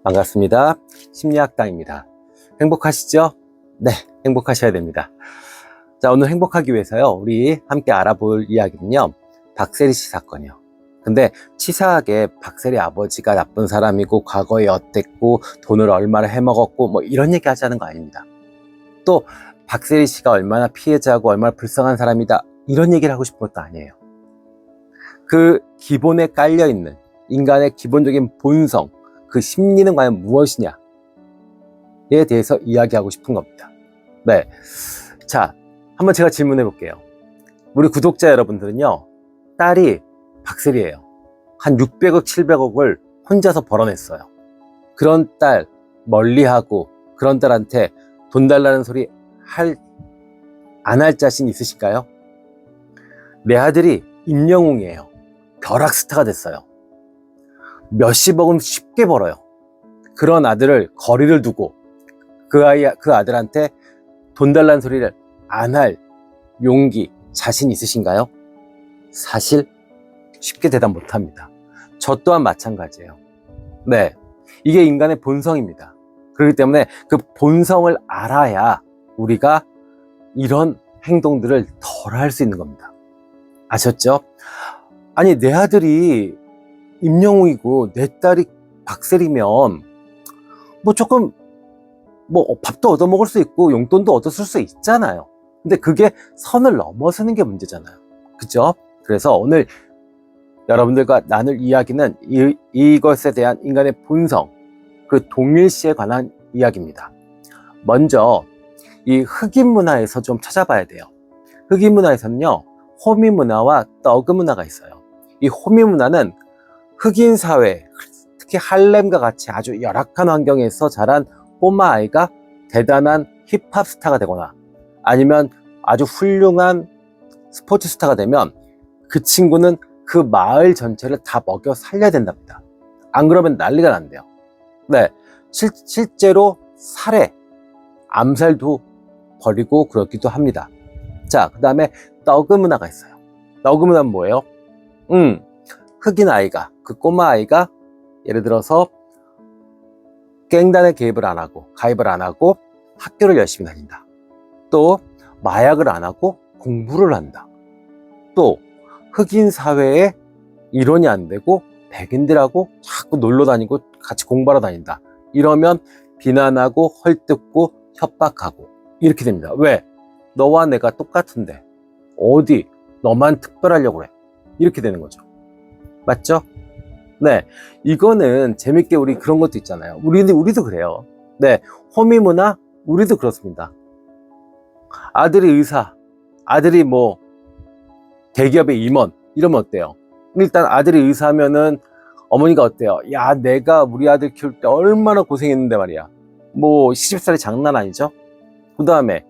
반갑습니다. 심리학당입니다. 행복하시죠? 네, 행복하셔야 됩니다. 자, 오늘 행복하기 위해서요, 우리 함께 알아볼 이야기는요, 박세리 씨 사건이요. 근데 치사하게 박세리 아버지가 나쁜 사람이고 과거에 어땠고 돈을 얼마나 해먹었고 뭐 이런 얘기 하자는 거 아닙니다. 또 박세리 씨가 얼마나 피해자고 얼마나 불쌍한 사람이다 이런 얘기를 하고 싶은 것도 아니에요. 그 기본에 깔려있는 인간의 기본적인 본성, 그 심리는 과연 무엇이냐에 대해서 이야기하고 싶은 겁니다. 네, 자, 한번 제가 질문해 볼게요. 우리 구독자 여러분들은요, 딸이 박세리예요. 한 600억, 700억을 혼자서 벌어냈어요. 그런 딸 멀리하고 그런 딸한테 돈 달라는 소리 안 할 자신 있으실까요? 내 아들이 임영웅이에요. 벼락스타가 됐어요. 몇십억은 쉽게 벌어요. 그런 아들을 거리를 두고 그 아들한테 돈 달라는 소리를 안 할 용기, 자신 있으신가요? 사실 쉽게 대답 못합니다. 저 또한 마찬가지예요. 네, 이게 인간의 본성입니다. 그렇기 때문에 그 본성을 알아야 우리가 이런 행동들을 덜 할 수 있는 겁니다. 아셨죠? 아니, 내 아들이 임영웅이고 내 딸이 박세리면 뭐 조금 뭐 밥도 얻어먹을 수 있고 용돈도 얻었을 수 있잖아요. 근데 그게 선을 넘어서는 게 문제잖아요. 그죠? 그래서 오늘 여러분들과 나눌 이야기는 이것에 대한 인간의 본성, 그 동일시에 관한 이야기입니다. 먼저 이 흑인 문화에서 좀 찾아봐야 돼요. 흑인 문화에서는요, 호미 문화와 떡그 문화가 있어요. 이 호미 문화는 흑인 사회, 특히 할렘과 같이 아주 열악한 환경에서 자란 꼬마 아이가 대단한 힙합 스타가 되거나 아니면 아주 훌륭한 스포츠 스타가 되면 그 친구는 그 마을 전체를 다 먹여 살려야 된답니다. 안 그러면 난리가 난대요. 네, 실제로 살해, 암살도 벌이고 그렇기도 합니다. 자, 그 다음에 떡그 문화가 있어요. 떡그 문화는 뭐예요? 흑인 아이가, 그 꼬마 아이가 예를 들어서 갱단에 가입을 안 하고 학교를 열심히 다닌다. 또 마약을 안 하고 공부를 한다. 또 흑인 사회에 일원이 안 되고 백인들하고 자꾸 놀러 다니고 같이 공부하러 다닌다. 이러면 비난하고 헐뜯고 협박하고 이렇게 됩니다. 왜? 너와 내가 똑같은데 어디 너만 특별하려고 그래. 이렇게 되는 거죠. 맞죠? 네, 이거는 재밌게 우리 그런 것도 있잖아요. 우리도 그래요. 네, 호미 문화 우리도 그렇습니다. 아들이 의사, 아들이 뭐 대기업의 임원 이러면 어때요? 일단 아들이 의사면은 어머니가 어때요? 야, 내가 우리 아들 키울 때 얼마나 고생했는데 말이야. 뭐 시집살이 장난 아니죠? 그 다음에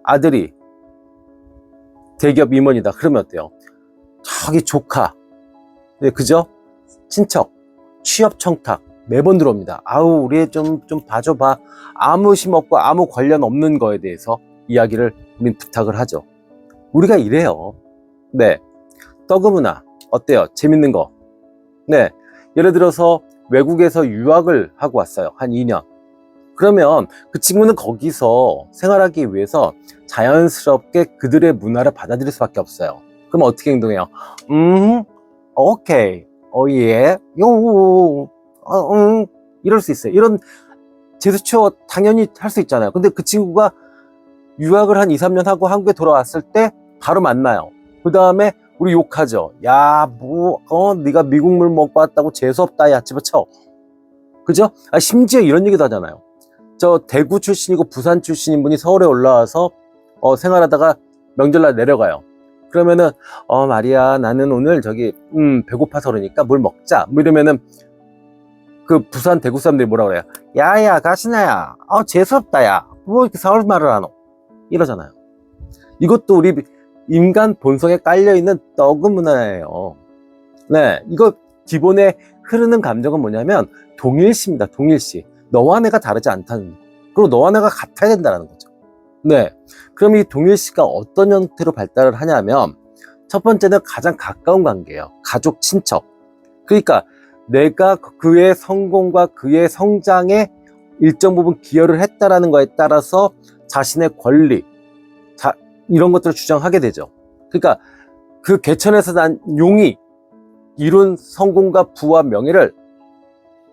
아들이 대기업 임원이다. 그러면 어때요? 저기 조카, 네, 그죠? 친척, 취업 청탁 매번 들어옵니다. 아우, 우리 애 좀 봐줘봐. 아무 힘없고 아무 관련 없는 거에 대해서 이야기를 우린 부탁을 하죠. 우리가 이래요. 네, 떡그 문화 어때요? 재밌는 거. 네, 예를 들어서 외국에서 유학을 하고 왔어요. 한 2년. 그러면 그 친구는 거기서 생활하기 위해서 자연스럽게 그들의 문화를 받아들일 수밖에 없어요. 그럼 어떻게 행동해요? 오케이, 예, 이럴 수 있어요. 이런 제스처 당연히 할 수 있잖아요. 근데 그 친구가 유학을 한 2, 3년 하고 한국에 돌아왔을 때 바로 만나요. 그 다음에 우리 욕하죠. 야, 네가 미국 물 먹고 왔다고 재수없다, 야, 집어쳐. 그죠? 심지어 이런 얘기도 하잖아요. 저 대구 출신이고 부산 출신인 분이 서울에 올라와서 생활하다가 명절날 내려가요. 그러면은 마리아, 나는 오늘 저기 배고파서 그러니까 물 먹자. 뭐 이러면은 그 부산 대구 사람들이 뭐라 그래요? 야야, 가시나야, 재수없다, 야, 뭐 이렇게 서울 말을 하노? 이러잖아요. 이것도 우리 인간 본성에 깔려있는 떡그 문화예요. 네, 이거 기본에 흐르는 감정은 뭐냐면 동일시입니다. 동일시. 너와 내가 다르지 않다는, 그리고 너와 내가 같아야 된다는 거죠. 네, 그럼 이 동일시가 어떤 형태로 발달을 하냐면 첫 번째는 가장 가까운 관계예요. 가족, 친척. 그러니까 내가 그의 성공과 그의 성장에 일정 부분 기여를 했다라는 거에 따라서 자신의 권리, 이런 것들을 주장하게 되죠. 그러니까 그 개천에서 난 용이 이룬 성공과 부와 명예를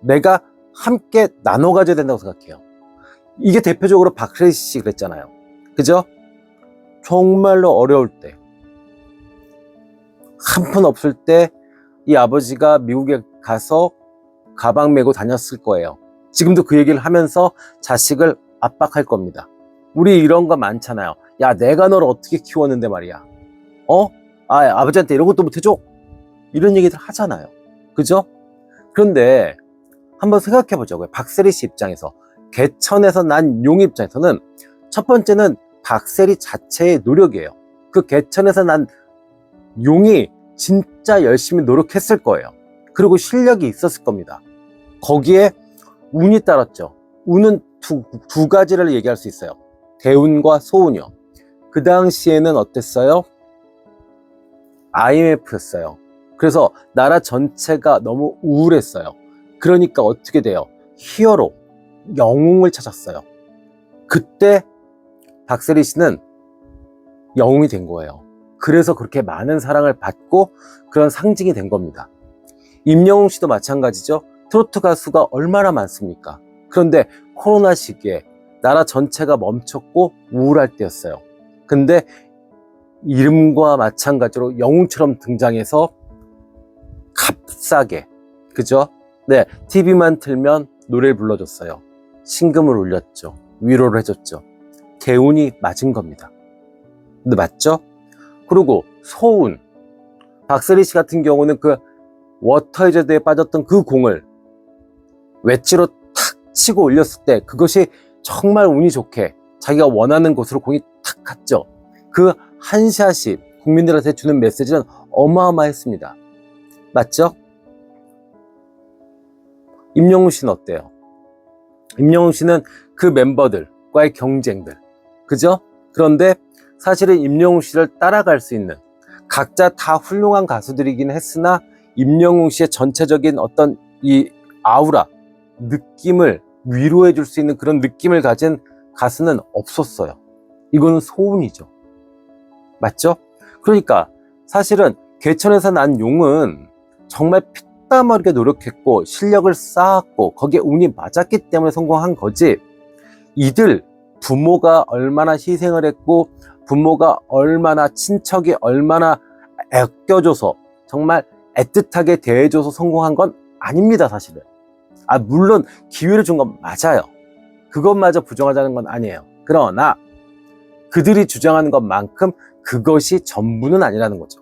내가 함께 나눠 가져야 된다고 생각해요. 이게 대표적으로 박세리 씨 그랬잖아요. 그죠? 정말로 어려울 때, 한 푼 없을 때 이 아버지가 미국에 가서 가방 메고 다녔을 거예요. 지금도 그 얘기를 하면서 자식을 압박할 겁니다. 우리 이런 거 많잖아요. 야, 내가 너를 어떻게 키웠는데 말이야. 아버지한테 이런 것도 못해줘? 이런 얘기들 하잖아요. 그죠? 그런데 한번 생각해 보자고요. 박세리 씨 입장에서, 개천에서 난 용 입장에서는 첫 번째는 박세리 자체의 노력이에요. 그 개천에서 난 용이 진짜 열심히 노력했을 거예요. 그리고 실력이 있었을 겁니다. 거기에 운이 따랐죠. 운은 두 가지를 얘기할 수 있어요. 대운과 소운이요. 그 당시에는 어땠어요? IMF였어요. 그래서 나라 전체가 너무 우울했어요. 그러니까 어떻게 돼요? 히어로, 영웅을 찾았어요. 그때 박세리 씨는 영웅이 된 거예요. 그래서 그렇게 많은 사랑을 받고 그런 상징이 된 겁니다. 임영웅 씨도 마찬가지죠. 트로트 가수가 얼마나 많습니까? 그런데 코로나 시기에 나라 전체가 멈췄고 우울할 때였어요. 근데 이름과 마찬가지로 영웅처럼 등장해서 값싸게, 그죠? 네, TV만 틀면 노래를 불러줬어요. 신금을 울렸죠. 위로를 해줬죠. 개운이 맞은 겁니다. 근데 맞죠? 그리고 소운, 박세리 씨 같은 경우는 그 워터 해저드에 빠졌던 그 공을 웨지로 탁 치고 올렸을 때 그것이 정말 운이 좋게 자기가 원하는 곳으로 공이 탁 갔죠. 그 한 샷이 국민들한테 주는 메시지는 어마어마했습니다. 맞죠? 임영웅 씨는 어때요? 임영웅 씨는 그 멤버들과의 경쟁들, 그죠? 그런데 사실은 임영웅 씨를 따라갈 수 있는, 각자 다 훌륭한 가수들이긴 했으나 임영웅 씨의 전체적인 어떤 이 아우라, 느낌을 위로해 줄 수 있는 그런 느낌을 가진 가수는 없었어요. 이거는 소운이죠. 맞죠? 그러니까 사실은 개천에서 난 용은 정말 피땀 흘리게 노력했고 실력을 쌓았고 거기에 운이 맞았기 때문에 성공한 거지, 이들 부모가 얼마나 희생을 했고 부모가 얼마나, 친척이 얼마나 아껴줘서 정말 애틋하게 대해줘서 성공한 건 아닙니다. 사실은 물론 기회를 준 건 맞아요. 그것마저 부정하자는 건 아니에요. 그러나 그들이 주장하는 것만큼 그것이 전부는 아니라는 거죠.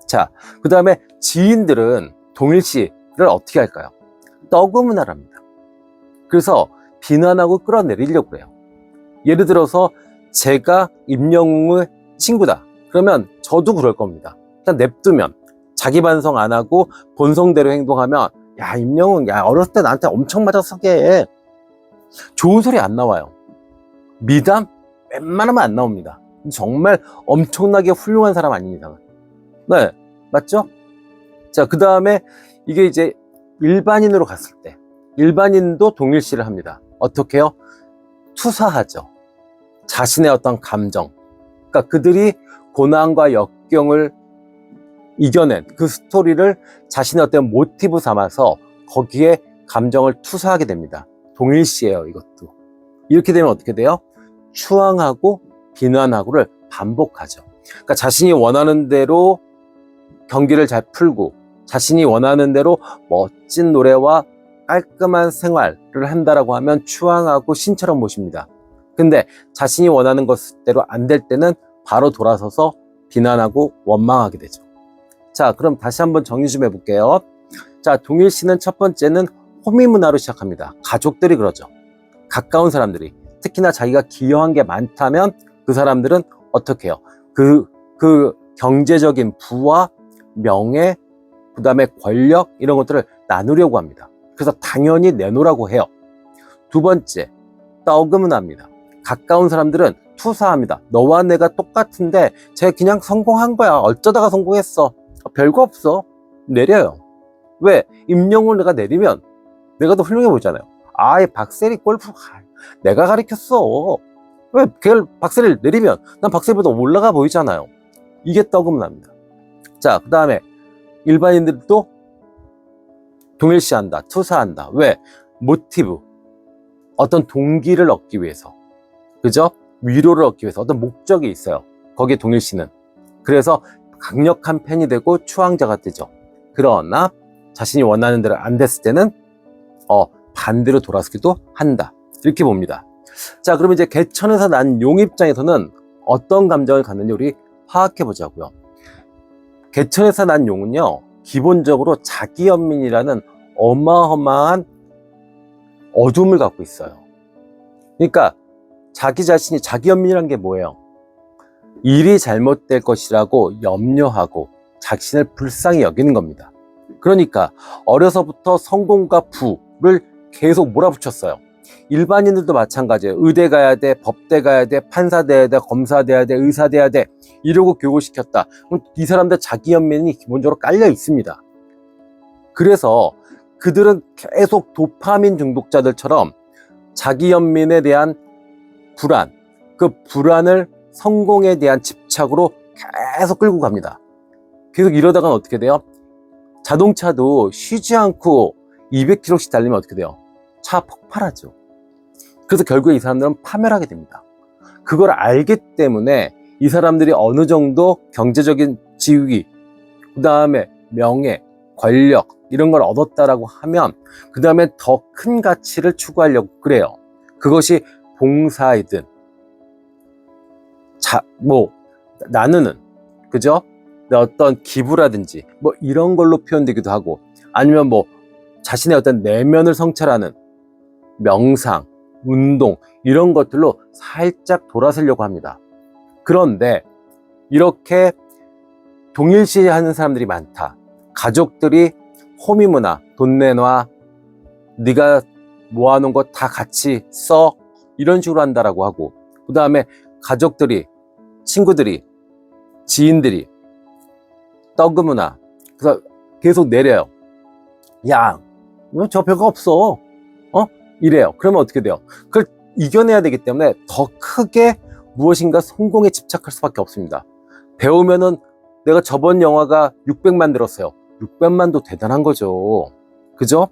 자, 그 다음에 지인들은 동일 씨를 어떻게 할까요? 떡으문을 합니다. 그래서 비난하고 끌어내리려고 해요. 예를 들어서 제가 임영웅의 친구다. 그러면 저도 그럴 겁니다. 일단 냅두면, 자기 반성 안 하고 본성대로 행동하면, 야, 임영웅, 야, 어렸을 때 나한테 엄청 맞았었게. 좋은 소리 안 나와요. 미담? 웬만하면 안 나옵니다. 정말 엄청나게 훌륭한 사람 아닙니다. 네, 맞죠? 자, 그 다음에 이게 이제 일반인으로 갔을 때, 일반인도 동일시를 합니다. 어떻게 해요? 투사하죠. 자신의 어떤 감정, 그러니까 그들이 고난과 역경을 이겨낸 그 스토리를 자신의 어떤 모티브 삼아서 거기에 감정을 투사하게 됩니다. 동일시예요, 이것도. 이렇게 되면 어떻게 돼요? 추앙하고 비난하고를 반복하죠. 그러니까 자신이 원하는 대로 경기를 잘 풀고 자신이 원하는 대로 멋진 노래와 깔끔한 생활을 한다라고 하면 추앙하고 신처럼 모십니다. 근데 자신이 원하는 것대로 안 될 때는 바로 돌아서서 비난하고 원망하게 되죠. 자, 그럼 다시 한번 정리 좀 해볼게요. 자, 동일 씨는 첫 번째는 호미 문화로 시작합니다. 가족들이 그러죠. 가까운 사람들이, 특히나 자기가 기여한 게 많다면 그 사람들은 어떻게 해요? 그 경제적인 부와 명예, 그 다음에 권력, 이런 것들을 나누려고 합니다. 그래서 당연히 내놓으라고 해요. 두 번째, 떡음은 합니다. 가까운 사람들은 투사합니다. 너와 내가 똑같은데 쟤 그냥 성공한 거야. 어쩌다가 성공했어. 별거 없어. 내려요. 왜? 임영웅을 내가 내리면 내가 더 훌륭해 보이잖아요. 아예 박세리 골프 내가 가르쳤어. 왜? 걔를 박세리를 내리면 난 박세리보다 올라가 보이잖아요. 이게 떠금납니다. 자, 그 다음에 일반인들도 동일시한다, 투사한다. 왜? 모티브, 어떤 동기를 얻기 위해서, 그죠? 위로를 얻기 위해서 어떤 목적이 있어요. 거기에 동일시는. 그래서 강력한 팬이 되고 추앙자가 되죠. 그러나 자신이 원하는 대로 안 됐을 때는 반대로 돌아서기도 한다. 이렇게 봅니다. 자, 그럼 이제 개천에서 난 용 입장에서는 어떤 감정을 갖는지 우리 파악해 보자고요. 개천에서 난 용은요, 기본적으로 자기연민이라는 어마어마한 어둠을 갖고 있어요. 그러니까 자기 자신이, 자기연민이란 게 뭐예요? 일이 잘못될 것이라고 염려하고 자신을 불쌍히 여기는 겁니다. 그러니까 어려서부터 성공과 부를 계속 몰아붙였어요. 일반인들도 마찬가지예요. 의대 가야 돼, 법대 가야 돼, 판사 돼야 돼, 검사 돼야 돼, 의사 돼야 돼, 이러고 교육을 시켰다. 그럼 이 사람들 자기연민이 기본적으로 깔려 있습니다. 그래서 그들은 계속 도파민 중독자들처럼 자기연민에 대한 불안, 그 불안을 성공에 대한 집착으로 계속 끌고 갑니다. 계속 이러다가는 어떻게 돼요? 자동차도 쉬지 않고 200km씩 달리면 어떻게 돼요? 차 폭발하죠. 그래서 결국에 이 사람들은 파멸하게 됩니다. 그걸 알기 때문에 이 사람들이 어느 정도 경제적인 지위, 그 다음에 명예, 권력 이런 걸 얻었다라고 하면 그 다음에 더 큰 가치를 추구하려고 그래요. 그것이 봉사이든 나누는, 그죠? 어떤 기부라든지 뭐 이런 걸로 표현되기도 하고, 아니면 뭐 자신의 어떤 내면을 성찰하는 명상, 운동 이런 것들로 살짝 돌아서려고 합니다. 그런데 이렇게 동일시하는 사람들이 많다. 가족들이 호미 문화, 돈 내놔, 네가 모아놓은 거 다 같이 써, 이런 식으로 한다라고 하고, 그 다음에 가족들이, 친구들이, 지인들이 떡그 문화, 그래서 계속 내려요. 야, 저 별거 없어. 이래요. 그러면 어떻게 돼요? 그걸 이겨내야 되기 때문에 더 크게 무엇인가 성공에 집착할 수밖에 없습니다. 배우면은 내가 저번 영화가 600만 들었어요. 600만도 대단한 거죠. 그죠?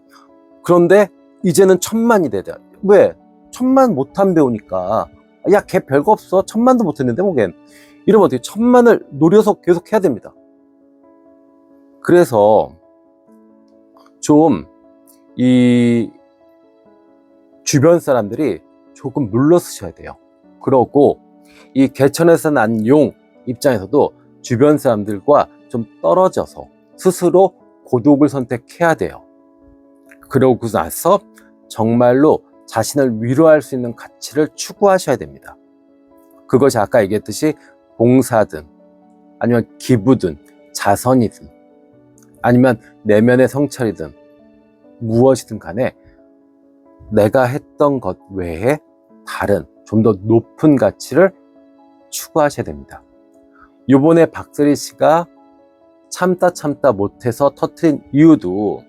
그런데 이제는 1000만이 되다. 왜? 1000만 못한 배우니까. 야, 걔 별거 없어. 1000만도 못했는데 뭐 걔. 이러면 어떻게 1000만을 노려서 계속 해야 됩니다. 그래서 좀 이 주변 사람들이 조금 물러서셔야 돼요. 그러고 이 개천에서 난 용 입장에서도 주변 사람들과 좀 떨어져서 스스로 고독을 선택해야 돼요. 그러고 나서 정말로 자신을 위로할 수 있는 가치를 추구하셔야 됩니다. 그것이 아까 얘기했듯이 봉사든 아니면 기부든 자선이든 아니면 내면의 성찰이든 무엇이든 간에 내가 했던 것 외에 다른 좀 더 높은 가치를 추구하셔야 됩니다. 요번에 박세리 씨가 참다 못해서 터뜨린 이유도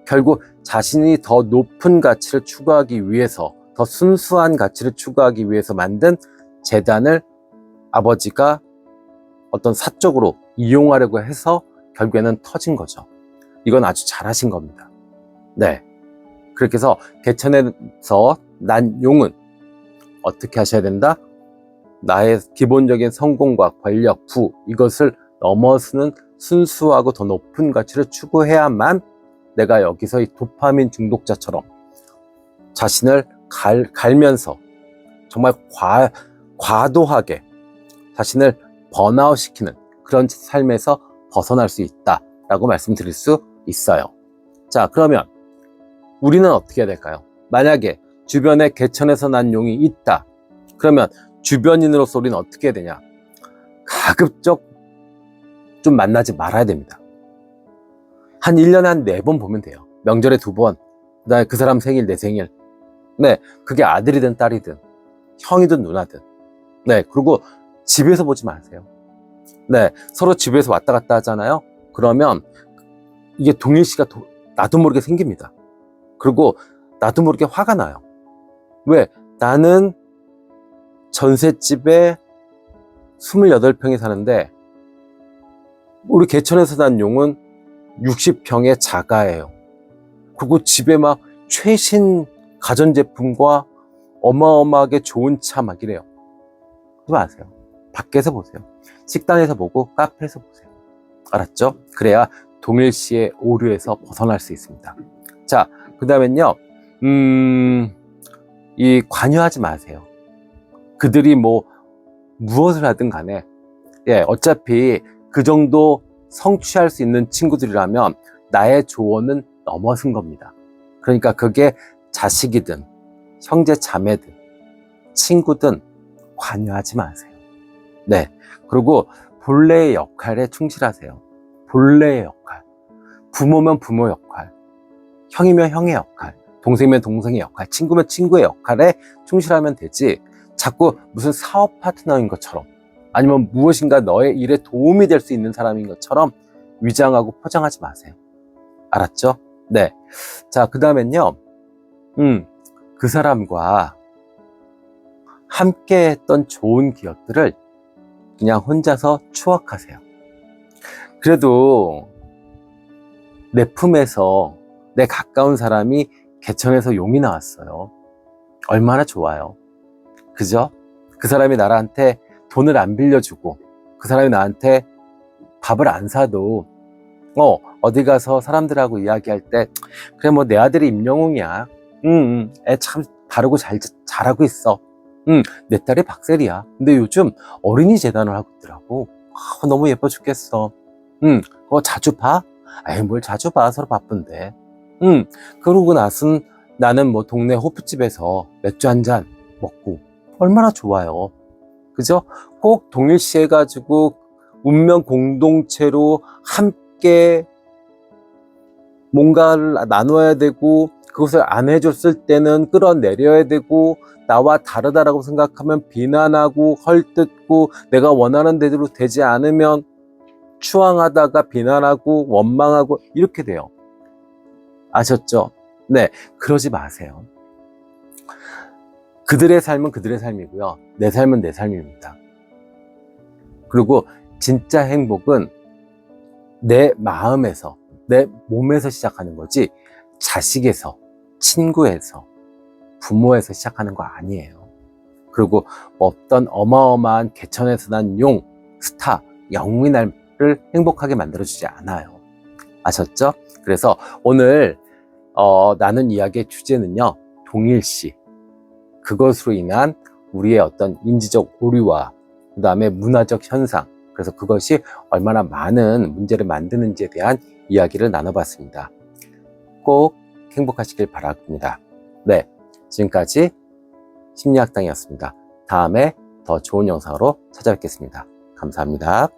결국 자신이 더 높은 가치를 추구하기 위해서, 더 순수한 가치를 추구하기 위해서 만든 재단을 아버지가 어떤 사적으로 이용하려고 해서 결국에는 터진 거죠. 이건 아주 잘하신 겁니다. 네. 그렇게 해서 개천에서 난 용은 어떻게 하셔야 된다? 나의 기본적인 성공과 권력, 부 이것을 넘어서는 순수하고 더 높은 가치를 추구해야만 내가 여기서 이 도파민 중독자처럼 자신을 갈면서 정말 과도하게 자신을 번아웃시키는 그런 삶에서 벗어날 수 있다라고 말씀드릴 수 있어요. 자, 그러면 우리는 어떻게 해야 될까요? 만약에 주변에 개천에서 난 용이 있다. 그러면 주변인으로서 우리는 어떻게 해야 되냐? 가급적 좀 만나지 말아야 됩니다. 한 1년에 한 4번 보면 돼요. 명절에 2번, 그다음에 그 사람 생일, 내 생일. 네, 그게 아들이든 딸이든 형이든 누나든. 네, 그리고 집에서 보지 마세요. 네, 서로 집에서 왔다 갔다 하잖아요. 그러면 이게 동일시가 나도 모르게 생깁니다. 그리고 나도 모르게 화가 나요. 왜? 나는 전셋집에 28평이 사는데 우리 개천에서 난 용은 60평의 자가예요. 그리고 집에 막 최신 가전제품과 어마어마하게 좋은 차 막 이래요. 그러지 마세요. 밖에서 보세요. 식당에서 보고 카페에서 보세요. 알았죠? 그래야 동일시의 오류에서 벗어날 수 있습니다. 자, 그 다음엔요, 이 관여하지 마세요. 그들이 뭐 무엇을 하든 간에, 예, 어차피 그 정도 성취할 수 있는 친구들이라면 나의 조언은 넘어선 겁니다. 그러니까 그게 자식이든 형제 자매든 친구든 관여하지 마세요. 네. 그리고 본래의 역할에 충실하세요. 본래의 역할. 부모면 부모 역할, 형이면 형의 역할, 동생이면 동생의 역할, 친구면 친구의 역할에 충실하면 되지, 자꾸 무슨 사업 파트너인 것처럼 아니면 무엇인가 너의 일에 도움이 될 수 있는 사람인 것처럼 위장하고 포장하지 마세요. 알았죠? 네. 자, 그 다음엔요, 그 사람과 함께 했던 좋은 기억들을 그냥 혼자서 추억하세요. 그래도 내 품에서 내 가까운 사람이 개천에서 용이 나왔어요. 얼마나 좋아요. 그죠? 그 사람이 나한테 돈을 안 빌려주고, 그 사람이 나한테 밥을 안 사도, 어디 가서 사람들하고 이야기할 때, 그래, 뭐, 내 아들이 임영웅이야. 애 참 바르고 잘하고 있어. 내 딸이 박셀이야. 근데 요즘 어린이 재단을 하고 있더라고. 너무 예뻐 죽겠어. 그거 자주 봐? 아이, 뭘 자주 봐. 서로 바쁜데. 그러고 나선 나는 뭐 동네 호프집에서 맥주 한 잔 먹고 얼마나 좋아요. 그죠? 꼭 동일시해가지고 운명 공동체로 함께 뭔가를 나눠야 되고, 그것을 안 해줬을 때는 끌어내려야 되고, 나와 다르다라고 생각하면 비난하고 헐뜯고, 내가 원하는 대로 되지 않으면 추앙하다가 비난하고 원망하고 이렇게 돼요. 아셨죠? 네, 그러지 마세요. 그들의 삶은 그들의 삶이고요. 내 삶은 내 삶입니다. 그리고 진짜 행복은 내 마음에서, 내 몸에서 시작하는 거지, 자식에서, 친구에서, 부모에서 시작하는 거 아니에요. 그리고 어떤 어마어마한 개천에서 난 용, 스타, 영웅의 날을 행복하게 만들어주지 않아요. 아셨죠? 그래서 오늘 나눈 이야기의 주제는요, 동일시. 그것으로 인한 우리의 어떤 인지적 오류와 그 다음에 문화적 현상, 그래서 그것이 얼마나 많은 문제를 만드는지에 대한 이야기를 나눠봤습니다. 꼭 행복하시길 바랍니다. 네, 지금까지 심리학당이었습니다. 다음에 더 좋은 영상으로 찾아뵙겠습니다. 감사합니다.